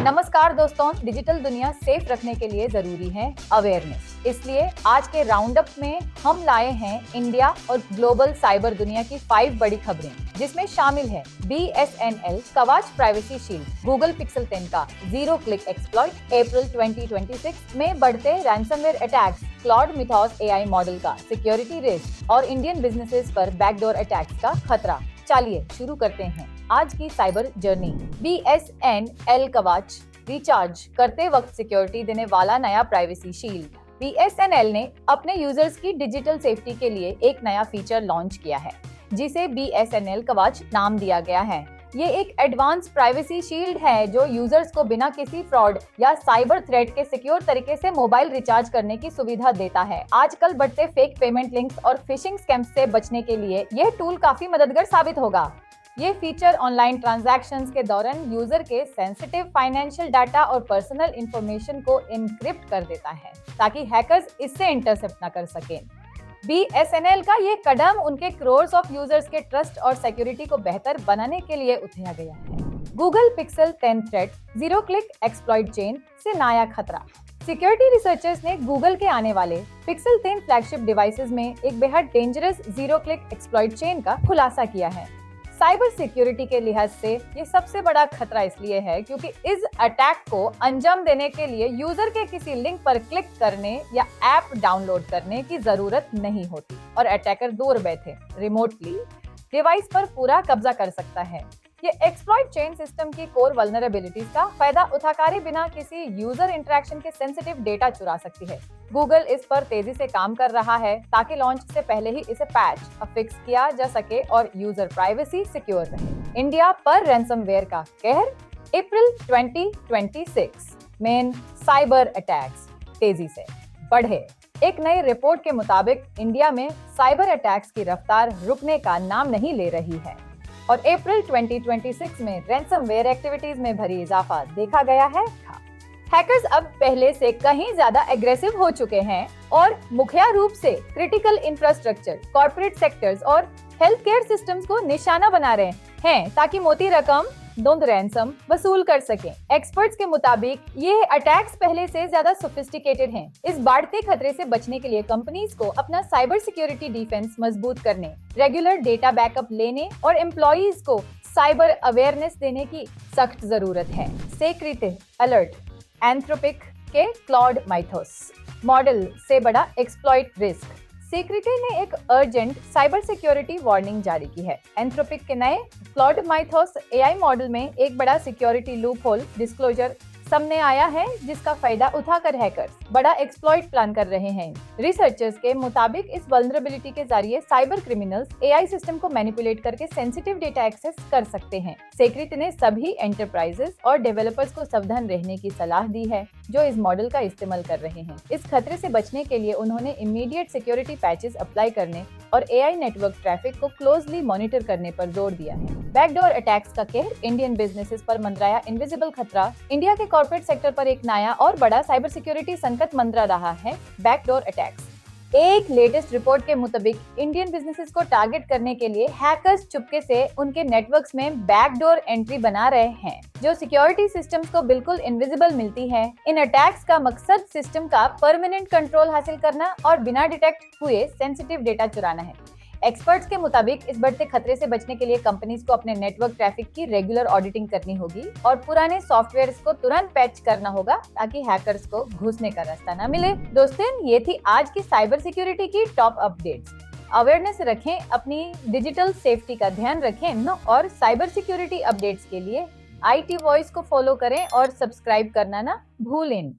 नमस्कार दोस्तों, डिजिटल दुनिया सेफ रखने के लिए जरूरी है अवेयरनेस। इसलिए आज के राउंड अप में हम लाए हैं इंडिया और ग्लोबल साइबर दुनिया की 5 बड़ी खबरें, जिसमें शामिल है BSNL कवच प्राइवेसी शील्ड, गूगल पिक्सल 10 का जीरो क्लिक एक्सप्लॉइट, अप्रैल 2026 में बढ़ते ransomware attacks, Claude mythos AI model का सिक्योरिटी रिस्क और इंडियन बिजनेसेस पर बैकडोर अटैक्स का खतरा। चलिए शुरू करते हैं आज की साइबर जर्नी। BSNL कवच रिचार्ज करते वक्त सिक्योरिटी देने वाला नया प्राइवेसी शील्ड। BSNL ने अपने यूजर्स की डिजिटल सेफ्टी के लिए एक नया फीचर लॉन्च किया है, जिसे BSNL कवच नाम दिया गया है। ये एक एडवांस प्राइवेसी शील्ड है जो यूजर्स को बिना किसी फ्रॉड या साइबर थ्रेट के सिक्योर तरीके से मोबाइल रिचार्ज करने की सुविधा देता है। आजकल बढ़ते फेक पेमेंट लिंक्स और फिशिंग स्कैम्स से बचने के लिए यह टूल काफी मददगार साबित होगा। ये फीचर ऑनलाइन ट्रांजैक्शंस के दौरान यूजर के सेंसिटिव फाइनेंशियल डाटा और पर्सनल इंफॉर्मेशन को एनक्रिप्ट कर देता है, ताकि हैकर्स इससे इंटरसेप्ट न कर सकें। BSNL का ये कदम उनके क्रोर्स ऑफ यूजर्स के ट्रस्ट और सिक्योरिटी को बेहतर बनाने के लिए उठाया गया है। Google pixel 10 threat, zero click exploit chain से नया खतरा। सिक्योरिटी रिसर्चर्स ने गूगल के आने वाले पिक्सल 10 फ्लैगशिप डिवाइसेस में एक बेहद dangerous zero click exploit chain का खुलासा किया है। साइबर सिक्योरिटी के लिहाज से ये सबसे बड़ा खतरा इसलिए है क्योंकि इस अटैक को अंजाम देने के लिए यूजर के किसी लिंक पर क्लिक करने या ऐप डाउनलोड करने की जरूरत नहीं होती और अटैकर दूर बैठे रिमोटली डिवाइस पर पूरा कब्जा कर सकता है। ये एक्सप्लॉइट चेन सिस्टम की कोर वल्नरेबिलिटीज का फायदा उठाकर बिना किसी यूजर इंटरेक्शन के सेंसिटिव डेटा चुरा सकती है। गूगल इस पर तेजी से काम कर रहा है ताकि लॉन्च से पहले ही इसे पैच फिक्स किया जा सके और यूजर प्राइवेसी सिक्योर रहे। इंडिया पर रैंसमवेयर का कहर। अप्रैल 2026 में साइबर अटैक्स तेजी से बढ़े। एक नई रिपोर्ट के मुताबिक इंडिया में साइबर अटैक्स की रफ्तार रुकने का नाम नहीं ले रही है और अप्रैल 2026 में रैंसमवेयर एक्टिविटीज में भरी इजाफा देखा गया है। हैकर्स अब पहले से कहीं ज्यादा एग्रेसिव हो चुके हैं और मुख्य रूप से क्रिटिकल इंफ्रास्ट्रक्चर, कॉर्पोरेट सेक्टर्स और हेल्थ केयर सिस्टम्स को निशाना बना रहे हैं ताकि मोटी रकम धुंध रैंसम वसूल कर सकें। एक्सपर्ट्स के मुताबिक ये अटैक्स पहले से ज्यादा सोफिस्टिकेटेड हैं। इस बढ़ते खतरे से बचने के लिए कंपनीज को अपना साइबर सिक्योरिटी डिफेंस मजबूत करने, रेगुलर डेटा बैकअप लेने और एम्प्लॉइज को साइबर अवेयरनेस देने की सख्त जरूरत है। Security alert. एंथ्रोपिक के क्लॉड मिथोस मॉडल से बड़ा एक्सप्लॉइट रिस्क। सिक्योरिटी ने एक अर्जेंट साइबर सिक्योरिटी वार्निंग जारी की है। एंथ्रोपिक के नए क्लॉड मिथोस AI मॉडल में एक बड़ा सिक्योरिटी लूपहोल डिस्क्लोजर सामने आया है, जिसका फायदा उठाकर हैकर्स बड़ा एक्सप्लॉइट प्लान कर रहे हैं। रिसर्चर्स के मुताबिक इस वल्नरेबिलिटी के जरिए साइबर क्रिमिनल्स AI सिस्टम को मैनिपुलेट करके सेंसिटिव डेटा एक्सेस कर सकते हैं। सिक्योरिटी ने सभी एंटरप्राइजेस और डेवलपर्स को सावधान रहने की सलाह दी है जो इस मॉडल का इस्तेमाल कर रहे हैं। इस खतरे से बचने के लिए उन्होंने इमीडिएट सिक्योरिटी पैचेस अप्लाई करने और AI नेटवर्क ट्रैफिक को क्लोजली मॉनिटर करने पर जोर दिया है। बैकडोर अटैक्स का कहर। इंडियन बिजनेसेस पर मंडराया इनविजिबल खतरा। इंडिया के कॉर्पोरेट सेक्टर पर एक नया और बड़ा साइबर सिक्योरिटी संकट मंडरा रहा है, बैकडोर अटैक्स। एक लेटेस्ट रिपोर्ट के मुताबिक इंडियन बिजनेसेस को टारगेट करने के लिए हैकर्स चुपके से उनके नेटवर्क्स में बैकडोर एंट्री बना रहे हैं, जो सिक्योरिटी सिस्टम्स को बिल्कुल इनविजिबल मिलती है। इन अटैक्स का मकसद सिस्टम का परमानेंट कंट्रोल हासिल करना और बिना डिटेक्ट हुए सेंसिटिव डेटा चुराना है। एक्सपर्ट्स के मुताबिक इस बढ़ते खतरे से बचने के लिए कंपनीज को अपने नेटवर्क ट्रैफिक की रेगुलर ऑडिटिंग करनी होगी और पुराने सॉफ्टवेयर को तुरंत पैच करना होगा ताकि हैकर्स को घुसने का रास्ता न मिले। दोस्तों, ये थी आज की साइबर सिक्योरिटी की टॉप अपडेट्स। अवेयरनेस रखें, अपनी डिजिटल सेफ्टी का ध्यान रखें और साइबर सिक्योरिटी अपडेट्स के लिए IT वॉइस को फॉलो करें और सब्सक्राइब करना ना भूलें।